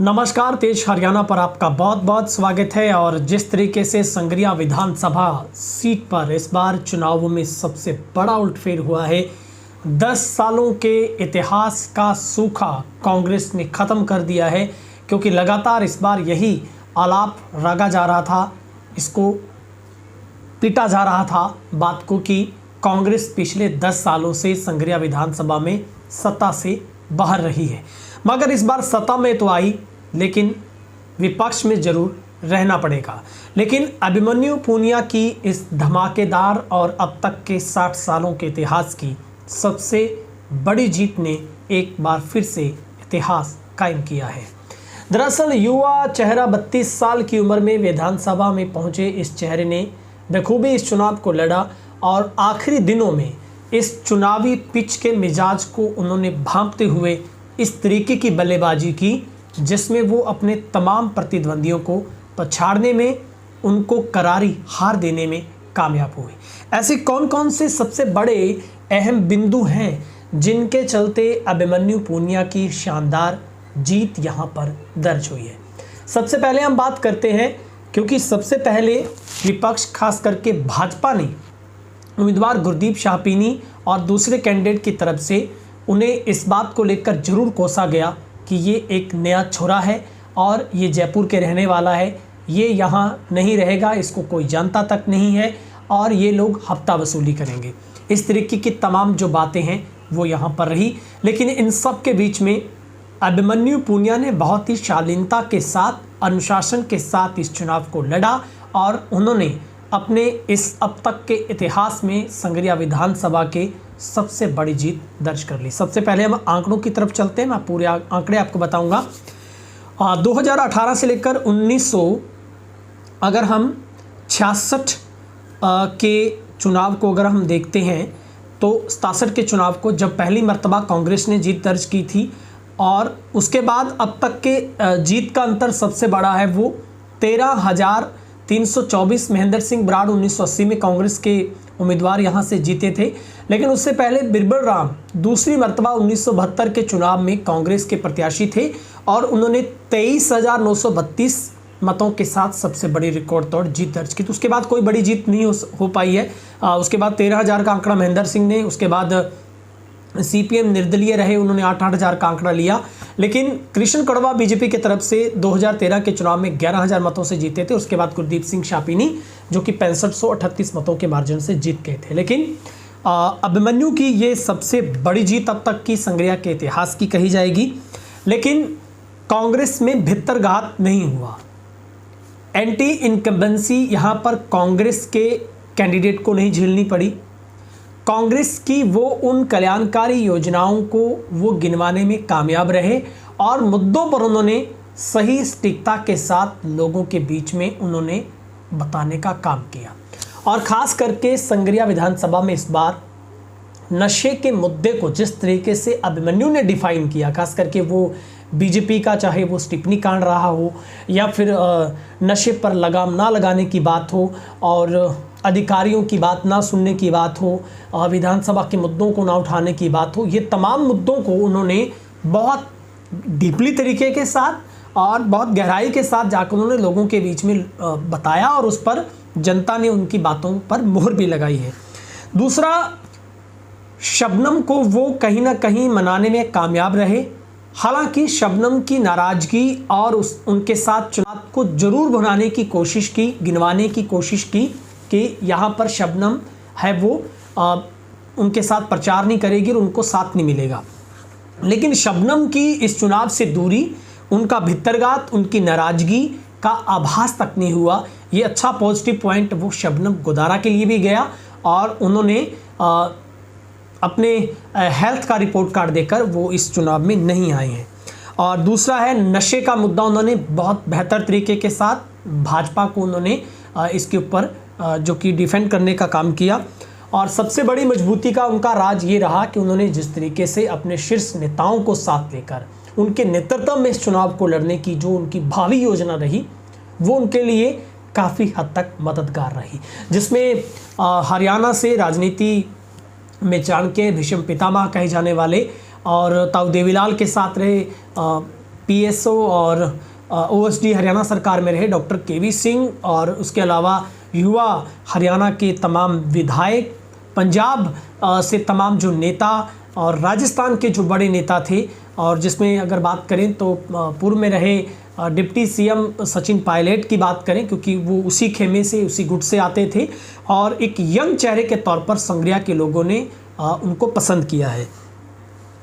नमस्कार, तेज हरियाणा पर आपका बहुत बहुत स्वागत है। और जिस तरीके से संगरिया विधानसभा सीट पर इस बार चुनावों में सबसे बड़ा उलटफेर हुआ है, 10 सालों के इतिहास का सूखा कांग्रेस ने ख़त्म कर दिया है। क्योंकि लगातार इस बार यही आलाप रागा जा रहा था, इसको पीटा जा रहा था बात को कि कांग्रेस पिछले 10 सालों से संगरिया विधानसभा में सत्ता से बाहर रही है। मगर इस बार सत्ता में तो आई, लेकिन विपक्ष में जरूर रहना पड़ेगा। लेकिन अभिमन्यु पूनिया की इस धमाकेदार और अब तक के 60 सालों के इतिहास की सबसे बड़ी जीत ने एक बार फिर से इतिहास कायम किया है। दरअसल युवा चेहरा 32 साल की उम्र में विधानसभा में पहुंचे इस चेहरे ने बखूबी इस चुनाव को लड़ा और आखिरी दिनों में इस चुनावी पिच के मिजाज को उन्होंने भांपते हुए इस तरीके की बल्लेबाजी की जिसमें वो अपने तमाम प्रतिद्वंदियों को पछाड़ने में, उनको करारी हार देने में कामयाब हुए। ऐसे कौन कौन से सबसे बड़े अहम बिंदु हैं जिनके चलते अभिमन्यु पूनिया की शानदार जीत यहाँ पर दर्ज हुई है। सबसे पहले हम बात करते हैं, क्योंकि सबसे पहले विपक्ष खास करके भाजपा ने उम्मीदवार गुरदीप शाहपीनी और दूसरे कैंडिडेट की तरफ से उन्हें इस बात को लेकर जरूर कोसा गया कि ये एक नया छोरा है और ये जयपुर के रहने वाला है, ये यहाँ नहीं रहेगा, इसको कोई जानता तक नहीं है और ये लोग हफ्ता वसूली करेंगे। इस तरीके की तमाम जो बातें हैं वो यहाँ पर रही। लेकिन इन सब के बीच में अभिमन्यु पूनिया ने बहुत ही शालीनता के साथ, अनुशासन के साथ इस चुनाव को लड़ा और उन्होंने अपने इस अब तक के इतिहास में संगरिया विधानसभा के सबसे बड़ी जीत दर्ज कर ली। सबसे पहले हम आंकड़ों की तरफ चलते हैं, मैं पूरे आंकड़े आपको बताऊंगा। 2018 से लेकर 1900 अगर हम 66 के चुनाव को अगर हम देखते हैं तो 67 के चुनाव को जब पहली मर्तबा कांग्रेस ने जीत दर्ज की थी और उसके बाद अब तक के जीत का अंतर सबसे बड़ा है, वो 13,324 महेंद्र सिंह बराड़ 1980 में कांग्रेस के उम्मीदवार यहां से जीते थे। लेकिन उससे पहले बिरबल राम दूसरी मर्तबा 1972 के चुनाव में कांग्रेस के प्रत्याशी थे और उन्होंने 23,932 मतों के साथ सबसे बड़ी रिकॉर्ड तोड़ जीत दर्ज की। तो उसके बाद कोई बड़ी जीत नहीं हो पाई है। उसके बाद 13,000 का आंकड़ा महेंद्र सिंह ने, उसके बाद सीपीएम निर्दलीय रहे, उन्होंने 8,000 का आंकड़ा लिया। लेकिन कृष्ण कड़वा बीजेपी की तरफ से 2013 के चुनाव में 11,000 मतों से जीते थे। उसके बाद गुरदीप सिंह शाहपीनी जो कि 6538 मतों के मार्जिन से जीत गए थे। लेकिन अभिमन्यु की ये सबसे बड़ी जीत अब तक की संगरिया के इतिहास की कही जाएगी। लेकिन कांग्रेस में भित्तरघात नहीं हुआ, एंटी इनकम्बेंसी यहाँ पर कांग्रेस के कैंडिडेट को नहीं झेलनी पड़ी। कांग्रेस की वो उन कल्याणकारी योजनाओं को वो गिनवाने में कामयाब रहे और मुद्दों पर उन्होंने सही सटीकता के साथ लोगों के बीच में उन्होंने बताने का काम किया। और ख़ास करके संगरिया विधानसभा में इस बार नशे के मुद्दे को जिस तरीके से अभिमन्यु ने डिफाइन किया, खास करके वो बीजेपी का, चाहे वो टिप्पणी कांड रहा हो या फिर नशे पर लगाम ना लगाने की बात हो और अधिकारियों की बात ना सुनने की बात हो, विधानसभा के मुद्दों को ना उठाने की बात हो, ये तमाम मुद्दों को उन्होंने बहुत डीपली तरीके के साथ और बहुत गहराई के साथ जाकर उन्होंने लोगों के बीच में बताया और उस पर जनता ने उनकी बातों पर मोहर भी लगाई है। दूसरा, शबनम को वो कहीं ना कहीं मनाने में कामयाब रहे। हालांकि शबनम की नाराज़गी और उनके साथ चुनाव को जरूर बनाने की कोशिश की, गिनवाने की कोशिश की कि यहाँ पर शबनम है वो उनके साथ प्रचार नहीं करेगी और उनको साथ नहीं मिलेगा। लेकिन शबनम की इस चुनाव से दूरी, उनका भित्तरघात, उनकी नाराज़गी का आभास तक नहीं हुआ। ये अच्छा पॉजिटिव पॉइंट वो शबनम गोदारा के लिए भी गया और उन्होंने अपने हेल्थ का रिपोर्ट कार्ड देकर वो इस चुनाव में नहीं आए हैं। और दूसरा है नशे का मुद्दा, उन्होंने बहुत बेहतर तरीके के साथ भाजपा को उन्होंने इसके ऊपर जो कि डिफेंड करने का काम किया। और सबसे बड़ी मजबूती का उनका राज ये रहा कि उन्होंने जिस तरीके से अपने शीर्ष नेताओं को साथ लेकर उनके नेतृत्व में इस चुनाव को लड़ने की जो उनकी भावी योजना रही वो उनके लिए काफ़ी हद तक मददगार रही, जिसमें हरियाणा से राजनीति में चाणक्य भीष्म पितामह कहे जाने वाले और ताऊ देवीलाल के साथ रहे PSO और OSD हरियाणा सरकार में रहे डॉक्टर KV सिंह, और उसके अलावा युवा हरियाणा के तमाम विधायक, पंजाब से तमाम जो नेता और राजस्थान के जो बड़े नेता थे, और जिसमें अगर बात करें तो पूर्व में रहे डिप्टी CM सचिन पायलट की बात करें, क्योंकि वो उसी खेमे से, उसी गुट से आते थे, और एक यंग चेहरे के तौर पर संग्रिया के लोगों ने उनको पसंद किया है।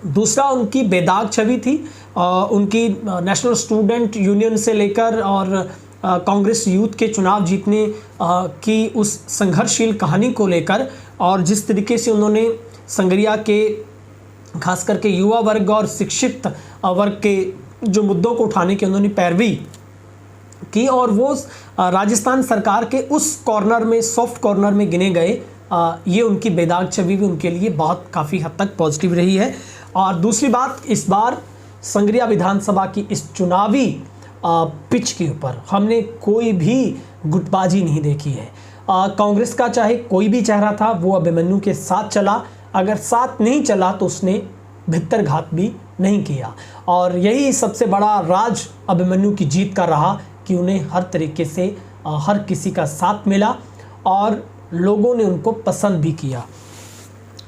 दूसरा, उनकी बेदाग छवि थी, उनकी नेशनल स्टूडेंट यूनियन से लेकर और कांग्रेस यूथ के चुनाव जीतने की उस संघर्षशील कहानी को लेकर, और जिस तरीके से उन्होंने संग्रिया के खास करके युवा वर्ग और शिक्षित वर्ग के जो मुद्दों को उठाने की उन्होंने पैरवी की, और वो राजस्थान सरकार के उस कॉर्नर में, सॉफ्ट कॉर्नर में गिने गए, ये उनकी बेदाग छवि भी उनके लिए बहुत काफ़ी हद तक पॉजिटिव रही है। और दूसरी बात, इस बार संग्रिया विधानसभा की इस चुनावी पिच के ऊपर हमने कोई भी गुटबाजी नहीं देखी है। कांग्रेस का चाहे कोई भी चेहरा था, वो अभिमन्यु के साथ चला, अगर साथ नहीं चला तो उसने भित्तरघात भी नहीं किया, और यही सबसे बड़ा राज अभिमन्यु की जीत का रहा कि उन्हें हर तरीके से हर किसी का साथ मिला और लोगों ने उनको पसंद भी किया।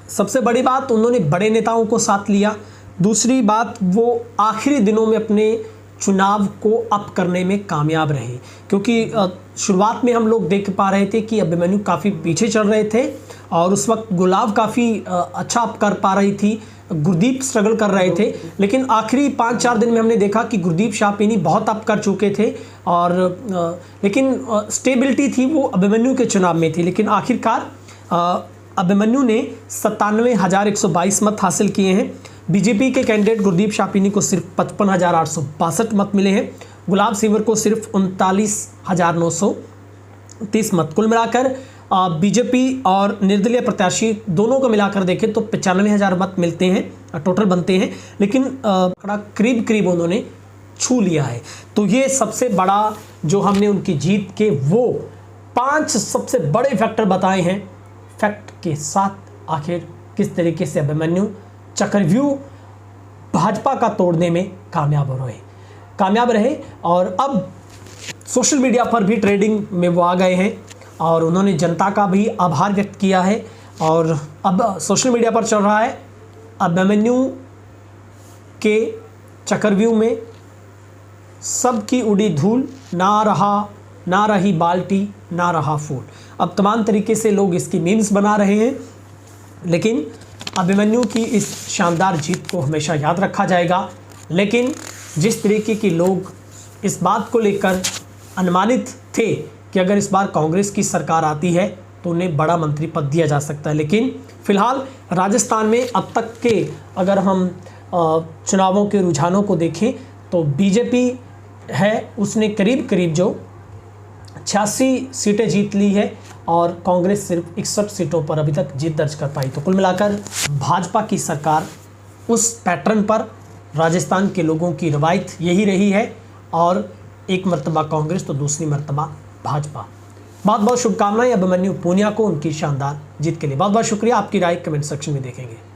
सबसे बड़ी बात, उन्होंने बड़े नेताओं को साथ लिया। दूसरी बात, वो आखिरी दिनों में अपने चुनाव को अप करने में कामयाब रहे, क्योंकि शुरुआत में हम लोग देख पा रहे थे कि अभिमन्यु काफ़ी पीछे चल रहे थे, और उस वक्त गुलाब काफ़ी अच्छा अप कर पा रही थी, गुरदीप स्ट्रगल कर रहे थे, लेकिन आखिरी 5-4 दिन में हमने देखा कि गुरदीप शाहपेनी बहुत अप कर चुके थे, और लेकिन स्टेबिलिटी थी वो अभिमन्यु के चुनाव में थी। लेकिन आखिरकार अभिमन्यु ने 97,122 मत हासिल किए हैं। बीजेपी के कैंडिडेट गुरदीप शाहपेनी को सिर्फ 55,862 मत मिले हैं, गुलाब सिंवर को सिर्फ 39,930 मत। कुल मिलाकर बीजेपी और निर्दलीय प्रत्याशी दोनों को मिलाकर देखें तो 95,000 मत मिलते हैं, टोटल बनते हैं, लेकिन करीब करीब उन्होंने छू लिया है। तो ये सबसे बड़ा जो हमने उनकी जीत के वो 5 सबसे बड़े फैक्टर बताए हैं। फैक्ट के साथ आखिर किस तरीके से अभिमन्यु चक्रव्यूह भाजपा का तोड़ने में कामयाब रहे, और अब सोशल मीडिया पर भी ट्रेडिंग में वो आ गए हैं, और उन्होंने जनता का भी आभार व्यक्त किया है, और अब सोशल मीडिया पर चल रहा है अभिमन्यु के चक्रव्यूह में सबकी उड़ी धूल, ना रही बाल्टी, ना रहा फूल। अब तमाम तरीके से लोग इसकी मीम्स बना रहे हैं, लेकिन अभिमन्यु की इस शानदार जीत को हमेशा याद रखा जाएगा। लेकिन जिस तरीके के लोग इस बात को लेकर अनुमानित थे कि अगर इस बार कांग्रेस की सरकार आती है तो उन्हें बड़ा मंत्री पद दिया जा सकता है, लेकिन फिलहाल राजस्थान में अब तक के अगर हम चुनावों के रुझानों को देखें तो बीजेपी है, उसने करीब करीब जो 86 सीटें जीत ली है, और कांग्रेस सिर्फ 61 सीटों पर अभी तक जीत दर्ज कर पाई। तो कुल मिलाकर भाजपा की सरकार उस पैटर्न पर राजस्थान के लोगों की रवायत यही रही है, और एक मर्तबा कांग्रेस तो दूसरी मर्तबा भाजपा। बहुत बहुत शुभकामनाएं अभिमन्यु पूनिया को उनकी शानदार जीत के लिए। बहुत बहुत शुक्रिया। आपकी राय कमेंट सेक्शन में देखेंगे।